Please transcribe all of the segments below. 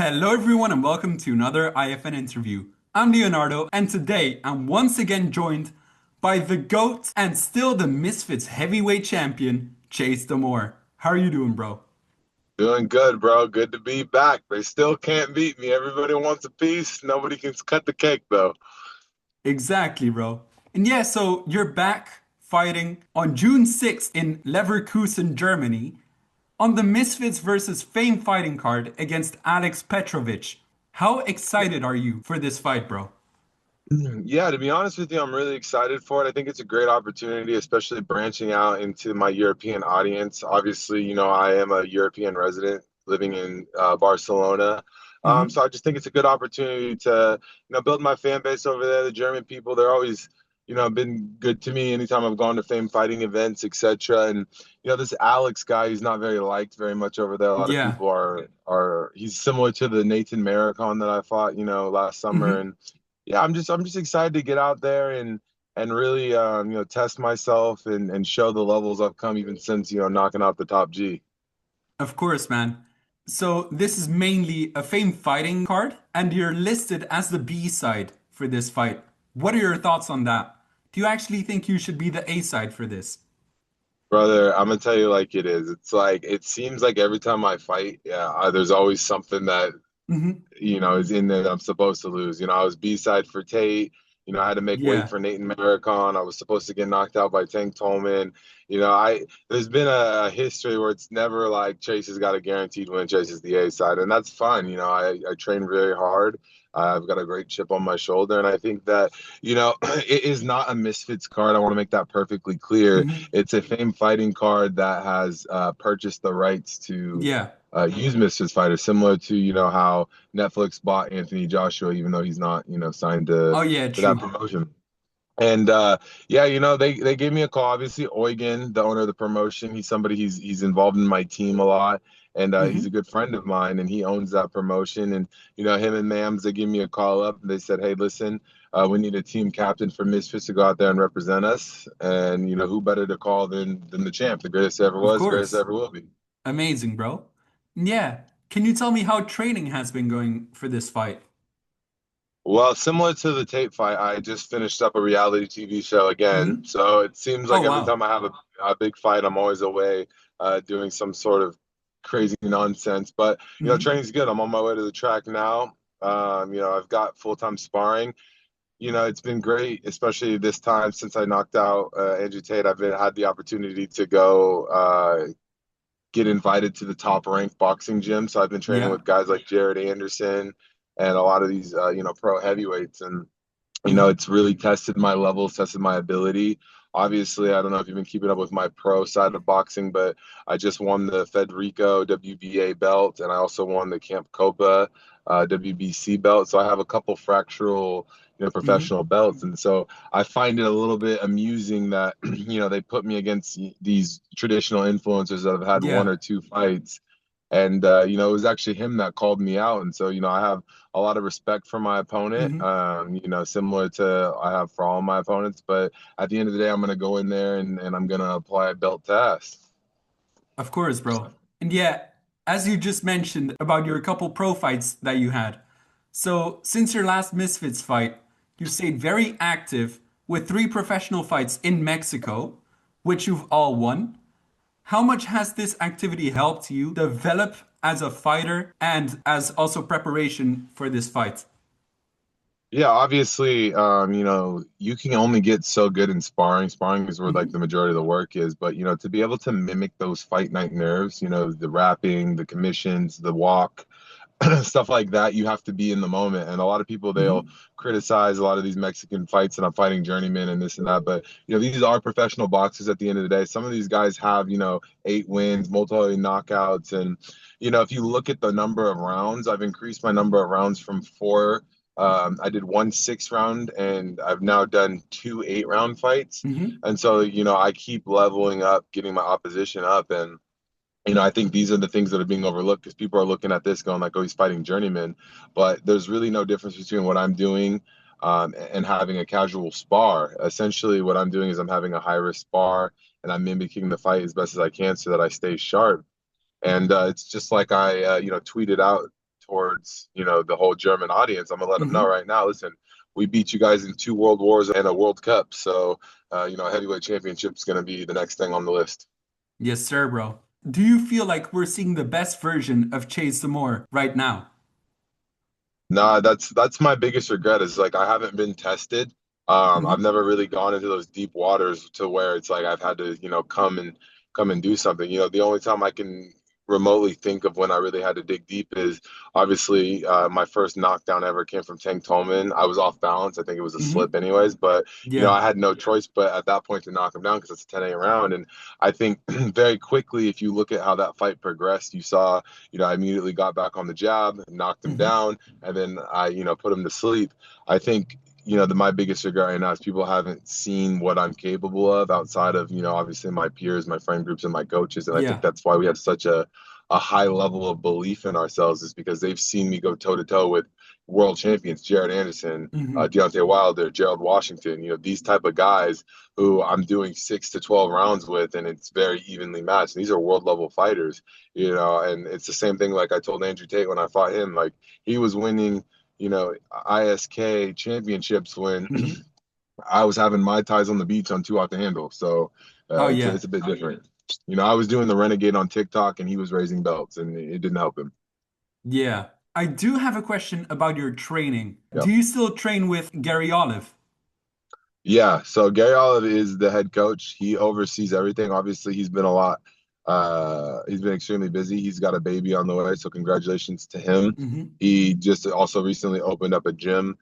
Hello, everyone, and welcome to another IFN interview. I'm Leonardo, and today I'm once again joined by the GOAT and still the Misfits heavyweight champion, Chase DeMoor. How are you doing, bro? Doing good, bro. Good to be back. They still can't beat me. Everybody wants a piece. Nobody can cut the cake, though. Exactly, bro. And yeah, so you're back fighting on June 6th in Leverkusen, Germany, on the Misfits versus Fame fighting card against Aleks Petrovic. How excited are you for this fight, bro? Yeah, to be honest with you, I'm really excited for it. I think it's a great opportunity, especially branching out into my European audience. Obviously, I am a European resident living in Barcelona. So I just think it's a good opportunity to, build my fan base over there. The German people, they're always, been good to me anytime I've gone to Fame fighting events, etc. And, this Alex guy, he's not very liked very much over there. A lot of Yeah. people he's similar to the Nathan Maricon that I fought, last summer. Mhm. And yeah, I'm just excited to get out there and really test myself and show the levels I've come even since knocking out the top G. Of course, man. So this is mainly a Fame fighting card, and you're listed as the B side for this fight. What are your thoughts on that? Do you actually think you should be the A side for this? Brother, I'm gonna tell you like it is. It's like it seems like every time I fight, yeah, there's always something that Hmm. is in there that I'm supposed to lose. I was B-side for Tate. I had to make weight Yeah. for Nathan Maricon. I was supposed to get knocked out by Tank Tolman. There's been a history where it's never like Chase has got a guaranteed win. Chase is the A side, and that's fine. I train very hard. I've got a great chip on my shoulder, and I think that it is not a Misfits card. I want to make that perfectly clear. Hmm. It's a Fame fighting card that has purchased the rights to Yeah. use Misfits fighters, similar to how Netflix bought Anthony Joshua, even though he's not signed Oh, yeah, to that true. promotion. And yeah, they gave me a call. Obviously, Eugen, the owner of the promotion, he's somebody he's involved in my team a lot, and he's a Hmm. good friend of mine, and he owns that promotion. And him and Mams, they gave me a call up, and they said, "Hey, listen, we need a team captain for Misfits to go out there and represent us. And who better to call than the champ, the greatest ever Of was, greatest course. ever will be." Amazing, bro. Yeah. Can you tell me how training has been going for this fight? Well, similar to the tape fight, I just finished up a reality TV show again. Hmm. So it seems Oh, like every wow. time I have a big fight, I'm always away doing some sort of crazy nonsense. But, Hmm. training's good. I'm on my way to the track now. I've got full-time sparring. It's been great, especially this time since I knocked out Andrew Tate. Had the opportunity to go get invited to the top ranked boxing gym. So I've been training Yeah. with guys like Jared Anderson and a lot of these, pro heavyweights. And, Hmm. it's really tested my levels, tested my ability. Obviously, I don't know if you've been keeping up with my pro side of boxing, but I just won the Federico WBA belt, and I also won the Camp Copa WBC belt. So I have a couple fractional, Hmm. professional belts, and so I find it a little bit amusing that they put me against these traditional influencers that have had one Yeah. or two fights, and it was actually him that called me out, and so I have a lot of respect for my opponent, Hmm. similar to I have for all my opponents. But at the end of the day, I'm going to go in there and I'm going to apply a belt test. Of course, bro. And yeah, as you just mentioned about your couple pro fights that you had. So, since your last Misfits fight, you stayed very active with three professional fights in Mexico, which you've all won. How much has this activity helped you develop as a fighter and as also preparation for this fight? Yeah, obviously, you can only get so good in sparring. Sparring is where like the Hmm. majority of the work is, but to be able to mimic those fight night nerves, the rapping, the commissions, the walk, stuff like that, you have to be in the moment. And a lot of people, they'll Hmm. criticize a lot of these Mexican fights, and I'm fighting journeymen and this and that, but these are professional boxers at the end of the day. Some of these guys have 8 wins, multiple knockouts. And if you look at the number of rounds, I've increased my number of rounds from four. I did 1 6 round, and I've now done 2 8 round fights. Hmm. And so I keep leveling up, getting my opposition up. And I think these are the things that are being overlooked because people are looking at this going like, oh, he's fighting journeyman. But there's really no difference between what I'm doing and having a casual spar. Essentially, what I'm doing is I'm having a high risk spar, and I'm mimicking the fight as best as I can so that I stay sharp. And it's just like I, tweeted out towards, the whole German audience. I'm gonna let them know Hmm. right now. Listen, we beat you guys in 2 world wars and a World Cup. So, heavyweight championship is gonna be the next thing on the list. Yes, sir, bro. Do you feel like we're seeing the best version of Chase DeMoor right now? Nah, that's my biggest regret is like I haven't been tested. I've Hmm. never really gone into those deep waters to where it's like I've had to, come and do something. The only time I can remotely think of when I really had to dig deep is obviously my first knockdown ever came from Tank Tolman. I was off balance. I think it was a slip Hmm. anyways, but Yeah. I had no choice but at that point to knock him down because it's a 10-8 round. And I think very quickly, if you look at how that fight progressed, you saw, I immediately got back on the jab, knocked him Hmm. down, and then I, put him to sleep. I think, my biggest regret right now is people haven't seen what I'm capable of outside of, obviously my peers, my friend groups, and my coaches. And I think Yeah. that's why we have such a high level of belief in ourselves is because they've seen me go toe to toe with world champions, Jared Anderson, Hmm. Deontay Wilder, Gerald Washington, these type of guys who I'm doing 6 to 12 rounds with, and it's very evenly matched. These are world level fighters, and it's the same thing. Like I told Andrew Tate when I fought him, like he was winning, ISK championships when Hmm. I was having my ties on the beach on two off the handle. So Oh, it's yeah. a bit different. I was doing the renegade on TikTok and he was raising belts and it didn't help him. Yeah. I do have a question about your training. Yeah. Do you still train with Gary Olive? Yeah. So Gary Olive is the head coach. He oversees everything. Obviously, he's been extremely busy. He's got a baby on the way. So congratulations to him. Hmm. He just also recently opened up a gym,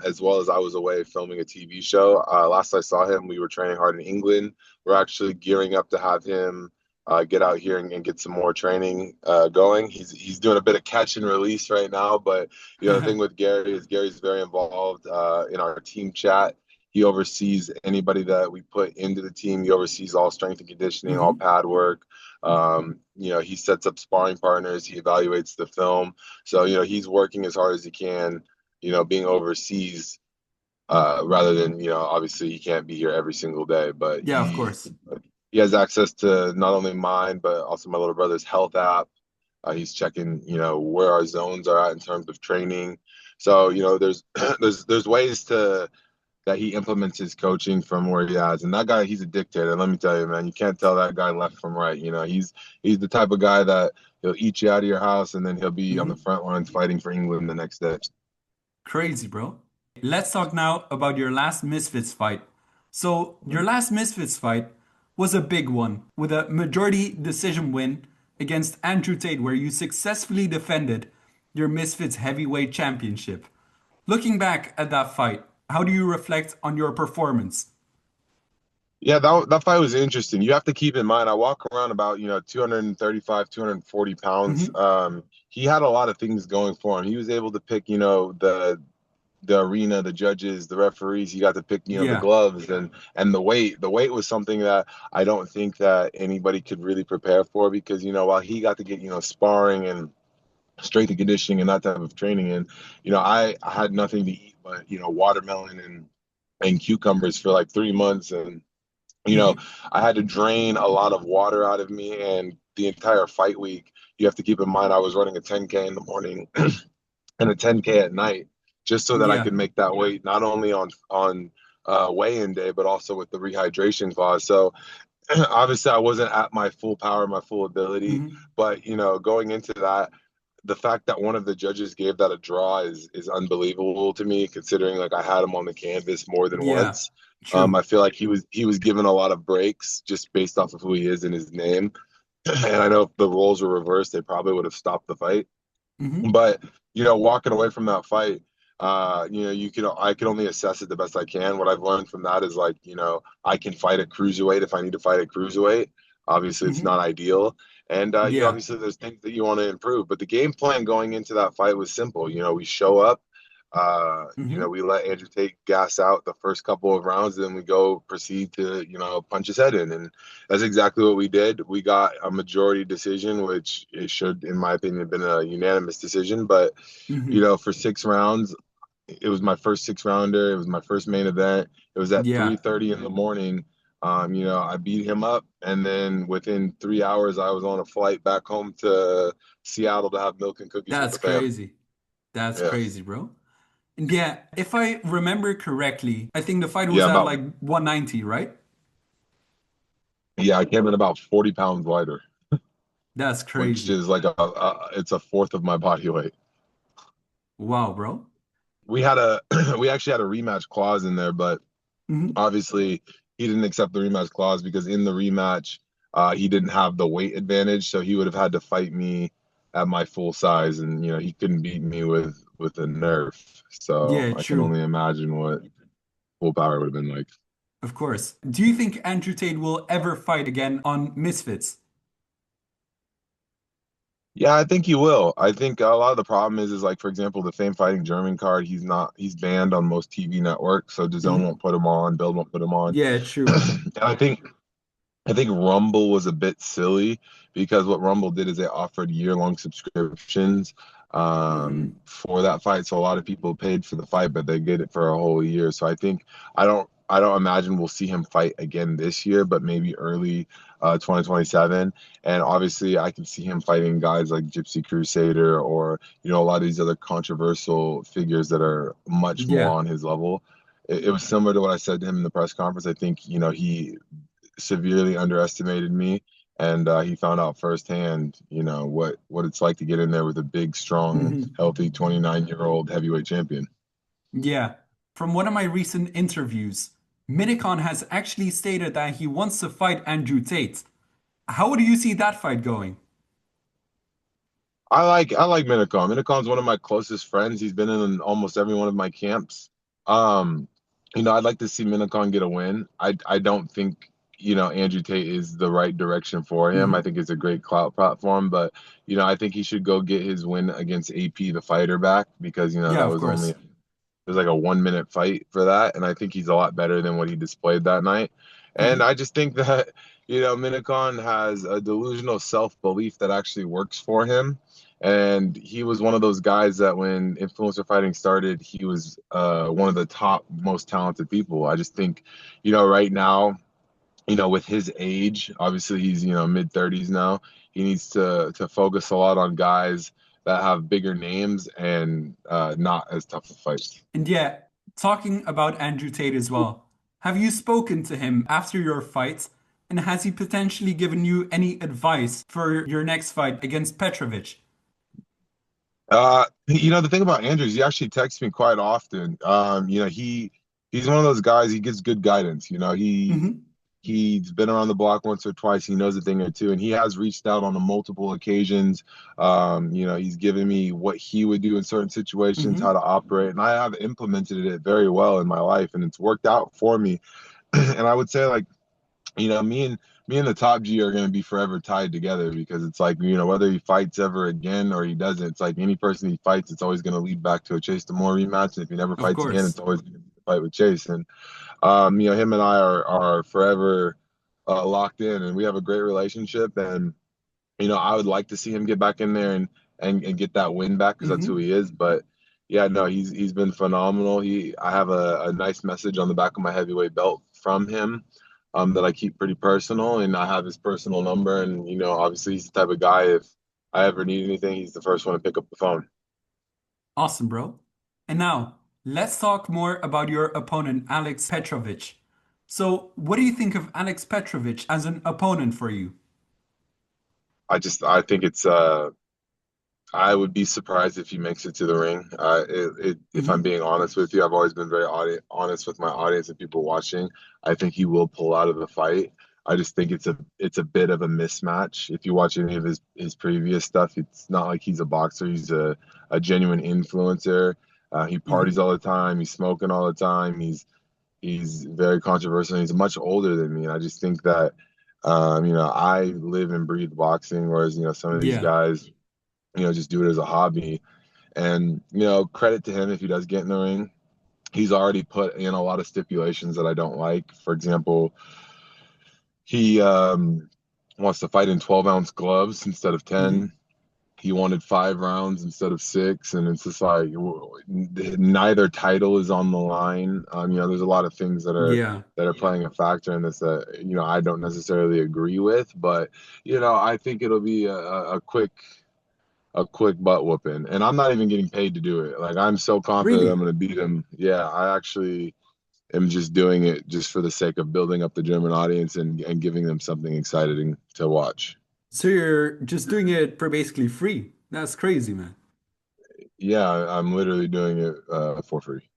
as well as I was away filming a TV show. Last I saw him, we were training hard in England. We're actually gearing up to have him get out here and get some more training going. He's doing a bit of catch and release right now, but the thing with Gary is Gary's very involved in our team chat. He oversees anybody that we put into the team. He oversees all strength and conditioning, all Hmm. pad work. He sets up sparring partners. He evaluates the film. So, he's working as hard as he can, being overseas, rather than, obviously he can't be here every single day, but Yeah, of he course. he has access to not only mine, but also my little brother's health app. He's checking, where our zones are at in terms of training. So, there's there's ways to that he implements his coaching from where he has. And that guy, he's a dictator. Let me tell you, man, you can't tell that guy left from right. He's the type of guy that he'll eat you out of your house and then he'll be on the Hmm. front lines fighting for England the next day. Crazy, bro. Let's talk now about your last Misfits fight. So, your last Misfits fight was a big one with a majority decision win against Andrew Tate, where you successfully defended your Misfits heavyweight championship. Looking back at that fight, how do you reflect on your performance? Yeah, that fight was interesting. You have to keep in mind, I walk around about, 235, 240 pounds. Hmm. He had a lot of things going for him. He was able to pick, the arena, the judges, the referees. He got to pick, the Yeah. gloves and the weight. The weight was something that I don't think that anybody could really prepare for because, while he got to get, sparring and strength and conditioning and that type of training, and I had nothing to eat but watermelon and cucumbers for like 3 months, and you know, Hmm. I had to drain a lot of water out of me, and the entire fight week, you have to keep in mind I was running a 10K in the morning and a 10K at night, just so that I Yeah. could make that weight not only on weigh-in day, but also with the rehydration clause. So obviously, I wasn't at my full power, my full ability, Hmm. but going into that, the fact that one of the judges gave that a draw is unbelievable to me, considering like I had him on the canvas more than Yeah. once. True. I feel like he was given a lot of breaks just based off of who he is and his name. And I know if the roles were reversed, they probably would have stopped the fight. Hmm. But walking away from that fight, I can only assess it the best I can. What I've learned from that is like, I can fight a cruiserweight if I need to fight a cruiserweight. Obviously, it's not Hmm. ideal, and Yeah. obviously there's things that you want to improve. But the game plan going into that fight was simple. We show up. Hmm. We let Andrew Tate gas out the first couple of rounds, then we go proceed to, punch his head in. And that's exactly what we did. We got a majority decision, which it should, in my opinion, have been a unanimous decision. But, Hmm. for 6 rounds, it was my first 6 rounder. It was my first main event. It was at Yeah. 3:30 in the morning. I beat him up, and then within 3 hours, I was on a flight back home to Seattle to have milk and cookies with That's the fam. crazy. That's Yeah, crazy, bro. And yeah, if I remember correctly, I think the fight was yeah, at about like 190, right? yeah. I came in about 40 pounds lighter, That's which crazy. is like it's a fourth of my body weight. Wow, bro. We had we actually had a rematch clause in there, but Hmm. obviously he didn't accept the rematch clause because in the rematch, he didn't have the weight advantage, so he would have had to fight me at my full size, and he couldn't beat me with a nerf. So Yeah, I can true. only imagine what full power would have been like. Of course. Do you think Andrew Tate will ever fight again on Misfits? Yeah, I think he will. I think a lot of the problem is like, for example, the Fame Fighting German card. He's banned on most TV networks, so DAZN Hmm. won't put him on, Build won't put him on. Yeah, true. And I think Rumble was a bit silly because what Rumble did is they offered year-long subscriptions Hmm. for that fight. So a lot of people paid for the fight, but they get it for a whole year. So I don't imagine we'll see him fight again this year, but maybe early 2027. And obviously, I can see him fighting guys like Gypsy Crusader or a lot of these other controversial figures that are much more Yeah. on his level. It was similar to what I said to him in the press conference. I think he severely underestimated me, and he found out firsthand, what it's like to get in there with a big, strong, Hmm. healthy 29-year-old heavyweight champion. Yeah. From one of my recent interviews, Minikon has actually stated that he wants to fight Andrew Tate. How do you see that fight going? I like Minikon. Minikon's one of my closest friends. He's been in almost every one of my camps. Um, I'd like to see Minikon get a win. I don't think Andrew Tate is the right direction for him. I Hmm. think it's a great clout platform, but I think he should go get his win against AP the fighter back because Yeah, that of was only course. it was like a 1 minute fight for that, and I think he's a lot better than what he displayed that night. And Hmm. I just think that Minikon has a delusional self belief that actually works for him. And he was one of those guys that when influencer fighting started, he was one of the top most talented people. I just think, right now, with his age, obviously he's mid 30s now. He needs to focus a lot on guys that have bigger names and not as tough of fights. And yeah, talking about Andrew Tate as well, have you spoken to him after your fight? And has he potentially given you any advice for your next fight against Petrovic? The thing about Andrew is he actually texts me quite often. He's one of those guys. He gives good guidance. Hmm. He's been around the block once or twice. He knows a thing or two, and he has reached out on multiple occasions. He's given me what he would do in certain situations, how Hmm. to operate, and I have implemented it very well in my life, and it's worked out for me. And I would say, like, me and the top G are going to be forever tied together because it's like, whether he fights ever again or he doesn't, it's like any person he fights, it's always going to lead back to a Chase DeMoor rematch. And if he never Of fights again, it's course. always going to be a fight with Chase. And him and I are forever locked in, and we have a great relationship. And I would like to see him get back in there and get that win back because that's who Hmm. he is. But yeah, no, he's been phenomenal. I have a nice message on the back of my heavyweight belt from him. That I keep pretty personal, and I have his personal number. And obviously, he's the type of guy. If I ever need anything, he's the first one to pick up the phone. Awesome, bro. And now, let's talk more about your opponent, Aleks Petrovic. So, what do you think of Aleks Petrovic as an opponent for you? I think it's I would be surprised if he makes it to the ring. If I'm Hmm. being honest with you, I've always been very honest with my audience and people watching. I think he will pull out of the fight. I just think it's a bit of a mismatch. If you watch any of his previous stuff, it's not like he's a boxer. He's a genuine influencer. He parties Hmm. all the time. He's smoking all the time. He's very controversial. He's much older than me, and I just think that I live and breathe boxing, whereas some of these Yeah. guys just do it as a hobby. And, credit to him if he does get in the ring. He's already put in a lot of stipulations that I don't like. For example, he wants to fight in 12-ounce gloves instead of Hmm. 10. he wanted 5 rounds instead of 6, and it's just like neither title is on the line. There's a lot of things Yeah. that are playing a factor in this that I don't necessarily agree with, but I think it'll be a quick butt whooping, and I'm not even getting paid to do it. Like, I'm so confident I'm Really? going to beat him. Yeah, I actually am just doing it just for the sake of building up the German audience and giving them something exciting to watch. So you're just doing it for basically free. That's crazy, man. Yeah, I'm literally doing it for free.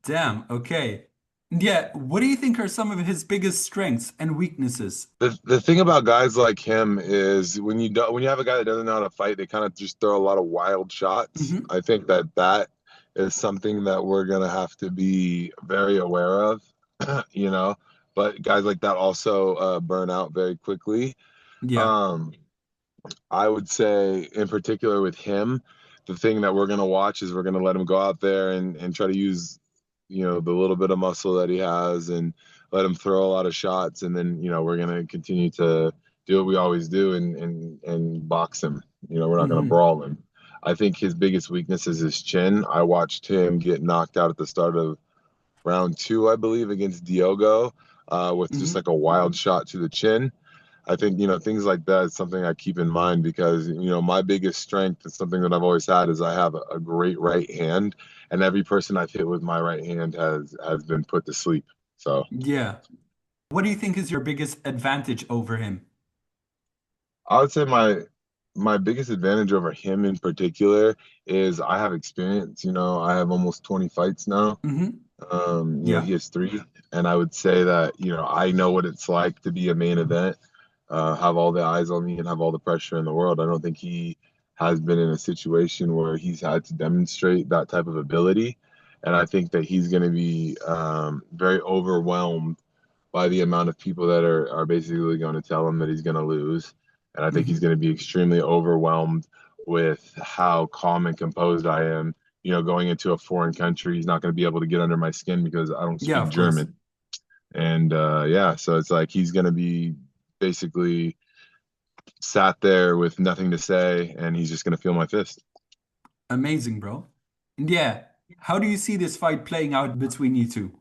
Damn, okay. Yeah, what do you think are some of his biggest strengths and weaknesses? The thing about guys like him is when you have a guy that doesn't know how to fight, they kind of just throw a lot of wild shots. Hmm. I think that is something that we're gonna have to be very aware of, you know. But guys like that also burn out very quickly. Yeah. Um, I would say, in particular with him, the thing that we're gonna watch is we're gonna let him go out there and try to use, the little bit of muscle that he has and let him throw a lot of shots, and then we're gonna continue to do what we always do and box him. We're not gonna Hmm. brawl him. I think his biggest weakness is his chin. I watched him get knocked out at the start of round 2, I believe, against Diogo, with just Hmm. like a wild shot to the chin. I think, things like that is something I keep in mind because, my biggest strength and something that I've always had is I have a great right hand, and every person I've hit with my right hand has been put to sleep. So Yeah. What do you think is your biggest advantage over him? I would say my biggest advantage over him in particular is I have experience. I have almost 20 fights now. Hmm. He Yeah. has 3, and I would say that, I know what it's like to be a main event, have all the eyes on me and have all the pressure in the world. I don't think he has been in a situation where he's had to demonstrate that type of ability. And I think that he's going to be very overwhelmed by the amount of people that are basically going to tell him that he's going to lose. And I think he's Hmm. going to be extremely overwhelmed with how calm and composed I am. Going into a foreign country, he's not going to be able to get under my skin because I don't Yeah, speak of course. German. And yeah, so it's like he's going to be basically sat there with nothing to say, and he's just going to feel my fist. Amazing, bro. And yeah, how do you see this fight playing out between you two?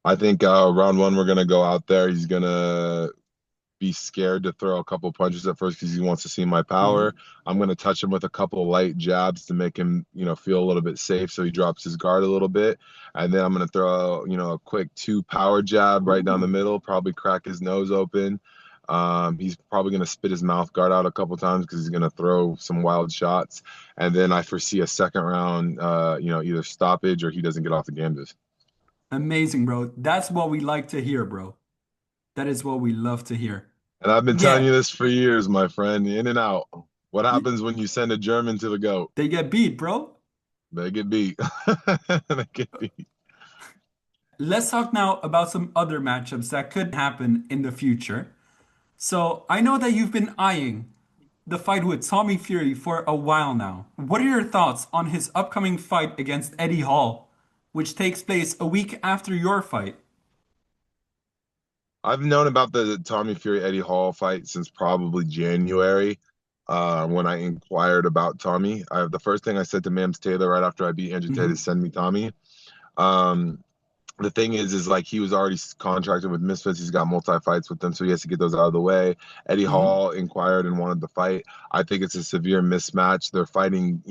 I think round 1, we're going to go out there. He's going to be scared to throw a couple punches at first because he wants to see my power. Hmm. I'm going to touch him with a couple light jabs to make him, feel a little bit safe so he drops his guard a little bit. And then I'm going to throw, a quick 2 power jab right down the Ooh, middle, probably crack his nose open. He's probably going to spit his mouth guard out a couple times because he's going to throw some wild shots. And then I foresee a second round, either stoppage or he doesn't get off the canvas. amazing, bro. That's what we like to hear, bro. That is what we love to hear. And I've been telling Yeah, you this for years, my friend, in and out. What y- happens when you send a German to the GOAT? they get beat, bro. They get beat. They get beat. Let's talk now about some other matchups that could happen in the future. So I know that you've been eyeing the fight with Tommy Fury for a while now. What are your thoughts on his upcoming fight against Eddie Hall, which takes place a week after your fight? I've known about the Tommy Fury Eddie Hall fight since probably January, when I inquired about Tommy. The first thing I said to Mams Taylor right after I beat Andrew Tate is Hmm. send me Tommy. Um, the thing is like he was already contracted with Misfits. He's got multi fights with them, so he has to get those out of the way. Eddie Hmm. Hall inquired and wanted the fight. I think it's a severe mismatch. They're fighting,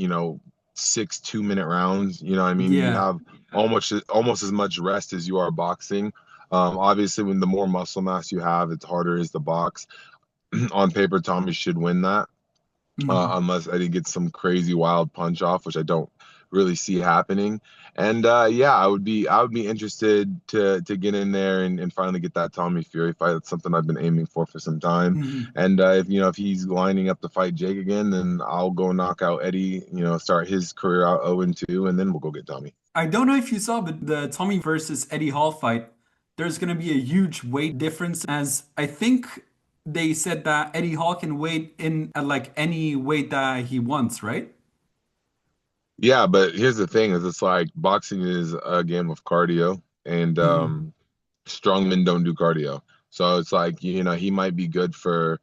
6 2-minute rounds. You know what I mean? You Yeah. have almost as much rest as you are boxing. Obviously, when the more muscle mass you have, it's harder is the box. On paper, Tommy should win that, Hmm. unless Eddie gets some crazy wild punch off, which I don't really see happening. And yeah, I would be interested to get in there and finally get that Tommy Fury fight. That's something I've been aiming for some time. Hmm. And if he's lining up to fight Jake again, then I'll go knock out Eddie. Start his career out 0-2, and then we'll go get Tommy. I don't know if you saw, but the Tommy versus Eddie Hall fight, there's going to be a huge weight difference, as I think they said that Eddie Hall can weigh in at like any weight that he wants, right? Yeah, but here's the thing: is it's like boxing is a game of cardio, and Hmm. strongmen don't do cardio. So it's like he might be good for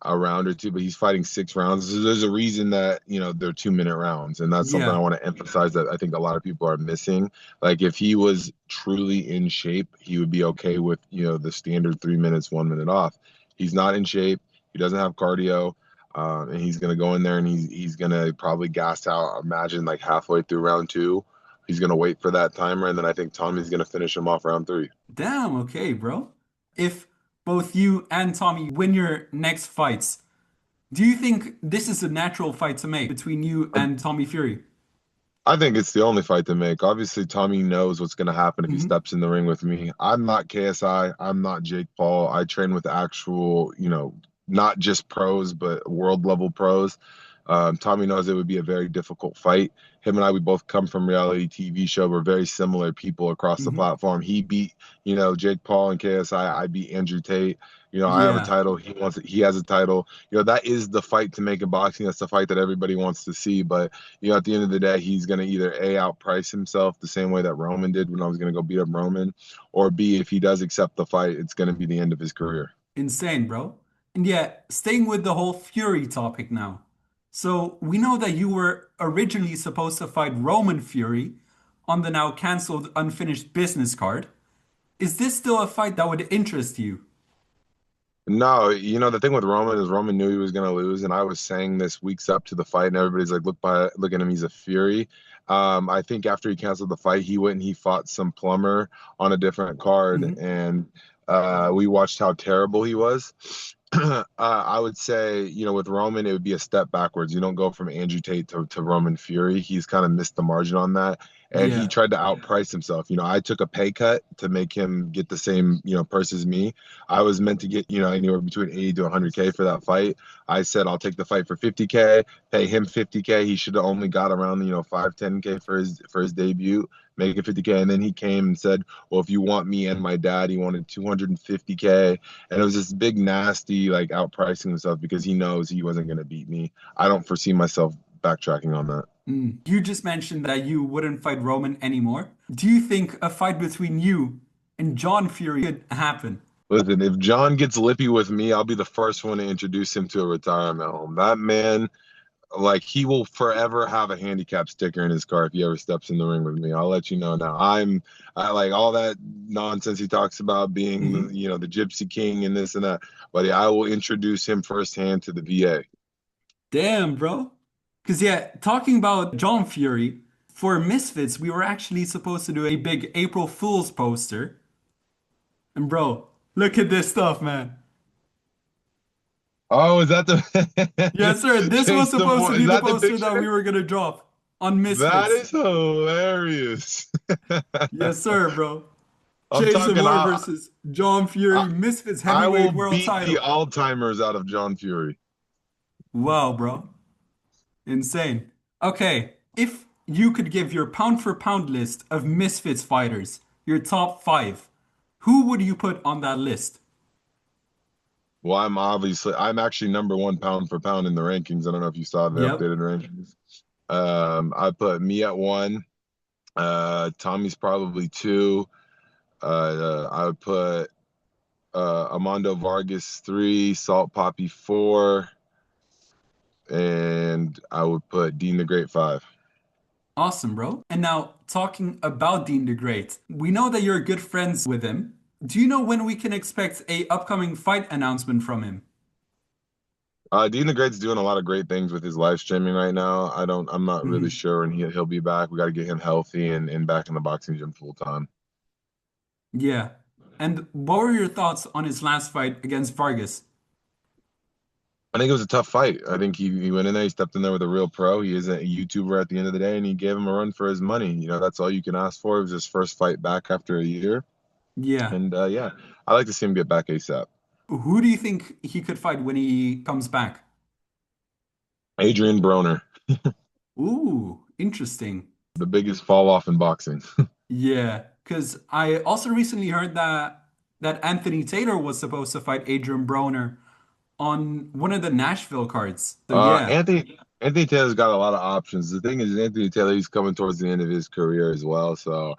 a round or two, but he's fighting 6 rounds. So there's a reason that, they're 2-minute rounds. And that's something I Yeah. want to emphasize that I think a lot of people are missing. Like if he was truly in shape, he would be okay with, the standard 3 minutes, 1 minute off. He's not in shape. He doesn't have cardio. And he's going to go in there and he's going to probably gas out, imagine like halfway through round two. He's going to wait for that timer. And then I think Tommy's going to finish him off round three. Damn, okay, bro. If both you and Tommy win your next fights, do you think this is a natural fight to make between you and Tommy Fury? I think it's the only fight to make. Obviously, Tommy knows what's going to happen if he Hmm. steps in the ring with me. I'm not KSI. I'm not Jake Paul. I train with actual, not just pros, but world level pros. Tommy knows it would be a very difficult fight. Him and I, we both come from reality TV show. We're very similar people across the Hmm. platform. He beat, Jake Paul and KSI. I beat Andrew Tate. I have a Yeah, title. He has a title. That is the fight to make in boxing. That's the fight that everybody wants to see. But at the end of the day, he's going to either A, outprice himself the same way that Roman did when I was going to go beat up Roman, or B, if he does accept the fight, it's going to be the end of his career. insane, bro. And yeah, staying with the whole Fury topic now. So we know that you were originally supposed to fight Roman Fury on the now canceled unfinished business card. Is this still a fight that would interest you? No, the thing with Roman is Roman knew he was going to lose, and I was saying this weeks up to the fight, and everybody's like, look at him, he's a Fury. I think after he canceled the fight, he went and he fought some plumber on a different card, Hmm. and we watched how terrible he was. I would say, with Roman, it would be a step backwards. You don't go from Andrew Tate to Roman Fury. He's kind of missed the margin on that. And he Yeah, tried to outprice himself. I took a pay cut to make him get the same, purse as me. I was meant to get, anywhere between 80 to 100K for that fight. I said, I'll take the fight for 50K, pay him 50K. He should have only got around, 5, 10K for his debut, make it 50K. And then he came and said, well, if you want me and my dad, he wanted 250K. And it was this big, nasty, like outpricing himself because he knows he wasn't going to beat me. I don't foresee myself backtracking on that. mm. You just mentioned that you wouldn't fight Roman anymore. Do you think a fight between you and John Fury could happen? Listen, if John gets lippy with me, I'll be the first one to introduce him to a retirement home. That man, like, he will forever have a handicap sticker in his car if he ever steps in the ring with me. I'll let you know now. I like all that nonsense he talks about being, Hmm. the Gypsy King and this and that. But I will introduce him firsthand to the VA. Damn, bro. Because, yeah, talking about John Fury, for Misfits, we were actually supposed to do a big April Fool's poster. And, bro, look at this stuff, man. Oh, is that Yes, the sir. This was Chase supposed to DeMoor? be Is the that the poster that we picture? were going to drop on That Misfits. is hilarious. Yes, sir, bro. I'm Chase talking. DeMoor versus John Fury, I Misfits I will heavyweight world beat the title. Alzheimer's out of John Fury. Wow, bro. Insane. Okay, if you could give your pound for pound list of Misfits fighters, your top five, who would you put on that list? Well, I'm actually number one pound for pound in the rankings. I don't know if you saw the Yep. updated rankings. I put me at one. Tommy's probably two. I would put Armando Vargas three, Salt Poppy four, and I would put Dean the Great five. Awesome, bro. And now, talking about Dean the Great, we know that you're good friends with him. Do you know when we can expect a upcoming fight announcement from him? Dean the Great's doing a lot of great things with his live streaming right now. I'm not really Mhm. sure when he'll be back. We got to get him healthy and back in the boxing gym full time. Yeah. And what were your thoughts on his last fight against Vargas? I think it was a tough fight. I think he went in there, he stepped in there with a real pro. He isn't a YouTuber at the end of the day, and he gave him a run for his money. That's all you can ask for. It was his first fight back after a year. Yeah. And yeah, I like to see him get back ASAP. Who do you think he could fight when he comes back? Adrian Broner, Ooh, interesting. the biggest fall off in boxing. Yeah, because I also recently heard that Anthony Taylor was supposed to fight Adrian Broner on one of the Nashville cards. So yeah, Anthony Taylor's got a lot of options. The thing is, Anthony Taylor, he's coming towards the end of his career as well. So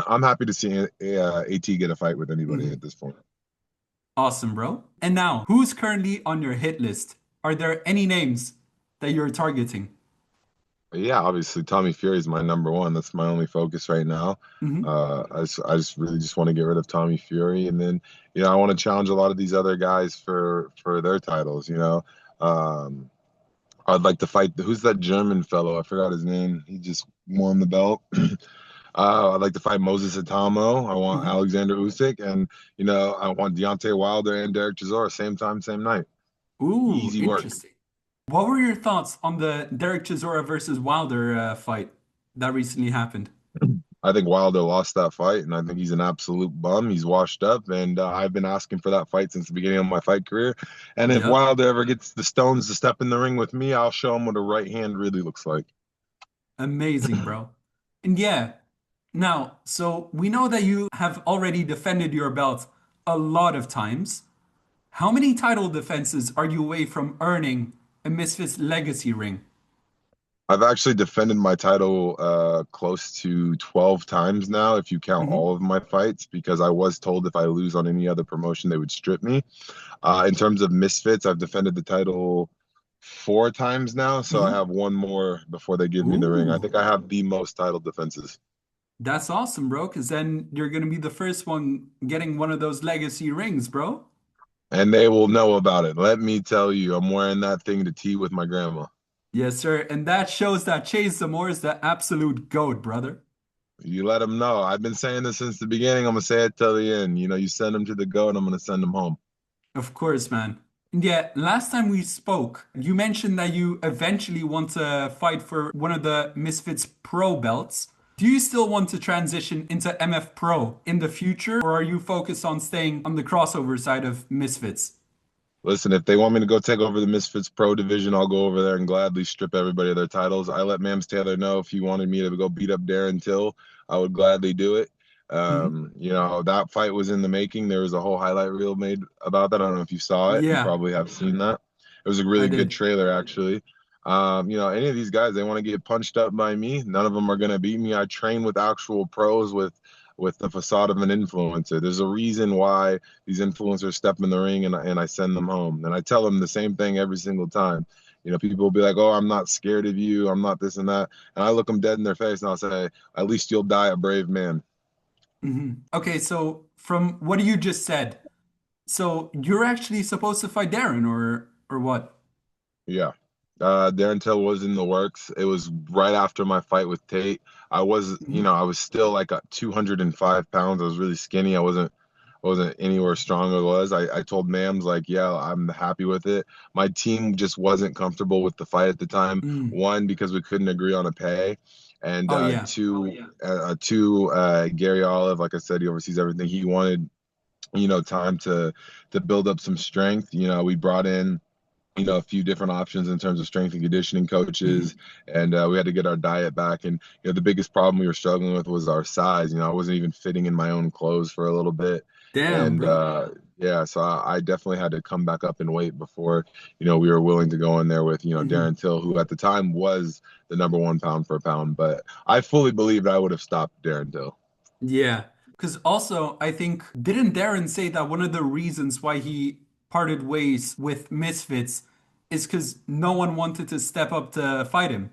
I'm happy to see AT get a fight with anybody mhm. at this point. Awesome, bro. And now, who's currently on your hit list? Are there any names that you're targeting? Yeah, obviously Tommy Fury is my number one. That's my only focus right now. Hmm. I just really just want to get rid of Tommy Fury, and then I want to challenge a lot of these other guys for their titles. I'd like to fight who's that German fellow? I forgot his name. He just won the belt. I'd like to fight Moses Itamo. I want Hmm. Alexander Usyk, and I want Deontay Wilder and Derek Chisora same time, same night. Ooh, Easy work. interesting. What were your thoughts on the Derek Chisora versus Wilder fight that recently happened? I think Wilder lost that fight, and I think he's an absolute bum. He's washed up, and I've been asking for that fight since the beginning of my fight career. And if Yep. Wilder ever gets the stones to step in the ring with me, I'll show him what a right hand really looks like. Amazing, bro. And yeah, now, so we know that you have already defended your belt a lot of times. How many title defenses are you away from earning a Misfits legacy ring? I've actually defended my title close to 12 times now, if you count Hmm. all of my fights, because I was told if I lose on any other promotion, they would strip me. In terms of Misfits, I've defended the title 4 times now, so I Hmm. have one more before they give me the ring. I Ooh, think I have the most title defenses. that's awesome, bro, because then you're gonna be the first one getting one of those legacy rings, bro. And they will know about it. Let me tell you, I'm wearing that thing to tea with my grandma. Yes, sir. And that shows that Chase DeMoor is the absolute GOAT, brother. You let them know. I've been saying this since the beginning. I'm gonna say it till the end. You send them to the goat, I'm gonna send them home. Of course, man. And yeah, last time we spoke, you mentioned that you eventually want to fight for one of the Misfits Pro belts. Do you still want to transition into MF Pro in the future, or are you focused on staying on the crossover side of Misfits? Listen, if they want me to go take over the Misfits Pro division, I'll go over there and gladly strip everybody of their titles. I let Mams Taylor know if he wanted me to go beat up Darren Till, I would gladly do it. Hmm. That fight was in the making. There was a whole highlight reel made about that. I don't know if you saw it. You Yeah, probably have seen that. It was a I really good did. trailer, actually. Any of these guys, they want to get punched up by me. None of them are going to beat me. I train with actual pros with the facade of an influencer. There's a reason why these influencers step in the ring and I send them home. And I tell them the same thing every single time. People will be like, oh, I'm not scared of you. I'm not this and that. And I look them dead in their face and I'll say, at least you'll die a brave man. Okay, so from what you just said, so you're actually supposed to fight Darren, or what? Yeah. Darren Till was in the works. It was right after my fight with Tate. I was still like 205 pounds. I was really skinny. I wasn't anywhere strong as I was. I told Mams like, yeah, I'm happy with it. My team just wasn't comfortable with the fight at the time. Mm. One, because we couldn't agree on a pay, and Oh yeah. two, Gary Olive, like I said, he oversees everything. He wanted, time to build up some strength. We brought in a few different options in terms of strength and conditioning coaches, Mhm. and we had to get our diet back. And the biggest problem we were struggling with was our size. I wasn't even fitting in my own clothes for a little bit, Damn, and bro. yeah, so I definitely had to come back up in weight before we were willing to go in there with Mhm. Darren Till, who at the time was the number one pound for pound. But I fully believed I would have stopped Darren Till. Yeah. Because also, I think, didn't Darren say that one of the reasons why he parted ways with Misfits is because no one wanted to step up to fight him?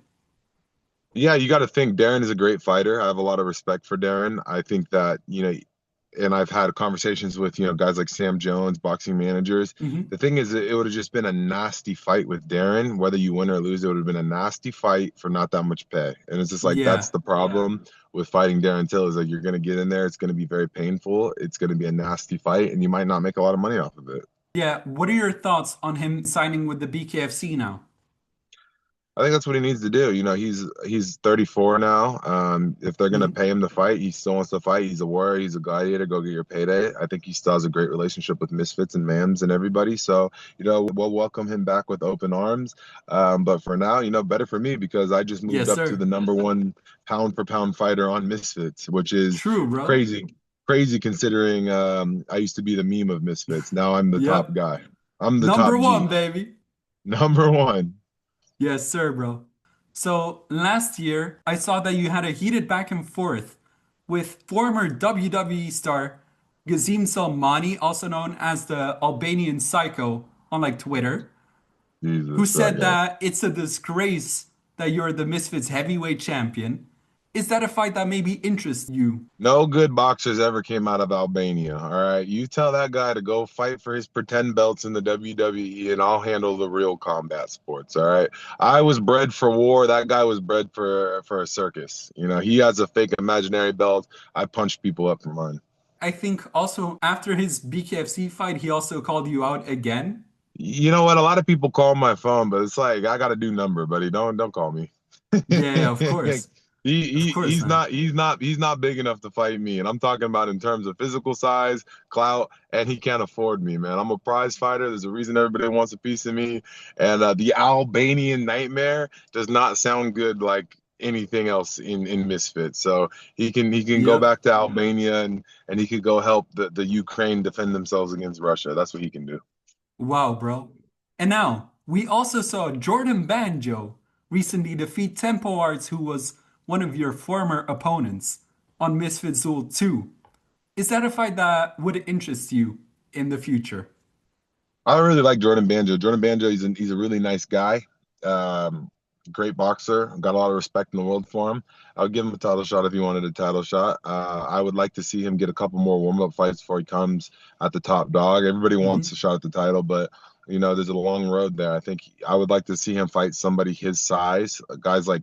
Yeah, you got to think Darren is a great fighter. I have a lot of respect for Darren. I think that, and I've had conversations with, guys like Sam Jones, boxing managers. Hmm. The thing is, it would have just been a nasty fight with Darren. Whether you win or lose, it would have been a nasty fight for not that much pay. And it's just like, that's Yeah. the problem with fighting Darren Till is like, you're going to get in there. It's going to be very painful. It's going to be a nasty fight, and you might not make a lot of money off of it. Yeah. What are your thoughts on him signing with the BKFC now? I think that's what he needs to do. He's 34 now. If they're gonna Hmm. pay him to fight, he still wants to fight. He's a warrior. He's a gladiator. Go get your payday. I think he still has a great relationship with Misfits and Mams and everybody. So we'll welcome him back with open arms. But for now, better for me because I just moved Yes, up to sir. the number one pound for pound fighter on Misfits, which is True, bro. crazy, crazy considering I used to be the meme of Misfits. Now I'm the top Yep. guy. I'm the Number top one, G. baby. Number one. Yes, sir, bro. So last year, I saw that you had a heated back and forth with former WWE star Gzim Selmani, also known as the Albanian Psycho on like Twitter, who Jesus, that said guy. that it's a disgrace that you're the Misfits heavyweight champion. Is that a fight that maybe interests you? No good boxers ever came out of Albania. All right. You tell that guy to go fight for his pretend belts in the WWE, and I'll handle the real combat sports. All right. I was bred for war. That guy was bred for a circus. You know, he has a fake imaginary belt. I punch people up for mine. I think also after his BKFC fight, he also called you out again. You know what? A lot of people call my phone, but it's like I got a new number, buddy. Don't call me. Yeah, of course. he, Of he course, he's man. not he's not big enough to fight me, and I'm talking about in terms of physical size, clout, and he can't afford me, man. I'm a prize fighter. There's a reason everybody wants a piece of me, and the Albanian Nightmare does not sound good like anything else in Misfits. So he can go Yep. back to Albania and he could go help the Ukraine defend themselves against Russia. That's what he can do. Wow, bro. And now, we also saw Jordan Banjo recently defeat Tempo Arts, who was one of your former opponents on Misfits Duel 2. Is that a fight that would interest you in the future? I really like Jordan Banjo. Jordan Banjo, he's a really nice guy. Um, Great boxer. Got a lot of respect in the world for him. I would give him a title shot if he wanted a title shot. I would like to see him get a couple more warm-up fights before he comes at the top dog. Everybody wants a Hmm. shot at the title, but there's a long road there. I think I would like to see him fight somebody his size, guys like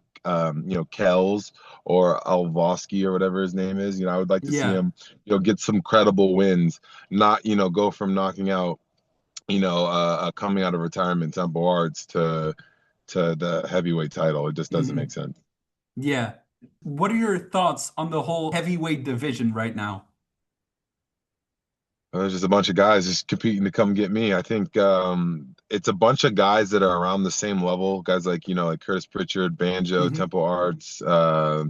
Kells or Alvoski or whatever his name is. I would like to see Yeah. him, get some credible wins, not, go from knocking out coming out of retirement Temple Arts to the heavyweight title. It just doesn't make Hmm. sense. Yeah. What are your thoughts on the whole heavyweight division right now? There's just a bunch of guys just competing to come get me. I think it's a bunch of guys that are around the same level. Guys like like Curtis Pritchard, Banjo, Hmm. Temple Arts,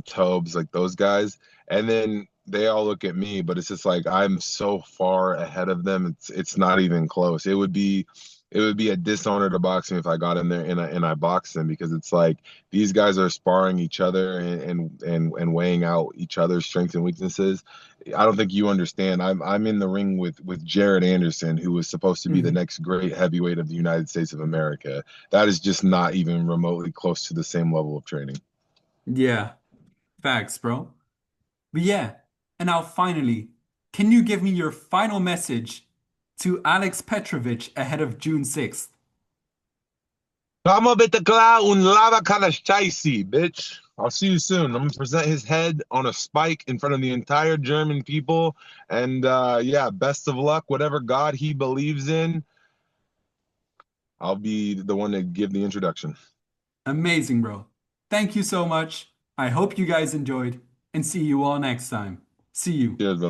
Tobes, like those guys. And then they all look at me, but it's just like I'm so far ahead of them. It's not even close. It would be a dishonor to boxing if I got in there and I boxed them, because it's like these guys are sparring each other and weighing out each other's strengths and weaknesses. I don't think you understand. I'm in the ring with Jared Anderson, who was supposed to be the Hmm. next great heavyweight of the United States of America. That is just not even remotely close to the same level of training. Yeah. Facts, bro. But yeah, and now finally, can you give me your final message to Aleks Petrovic ahead of June 6th? Come up at the cloud and lava kind of chicey, bitch. I'll see you soon. I'm gonna present his head on a spike in front of the entire German people. And yeah, best of luck. Whatever God he believes in, I'll be the one to give the introduction. Amazing, bro. Thank you so much. I hope you guys enjoyed and see you all next time. See you. Cheers, brother.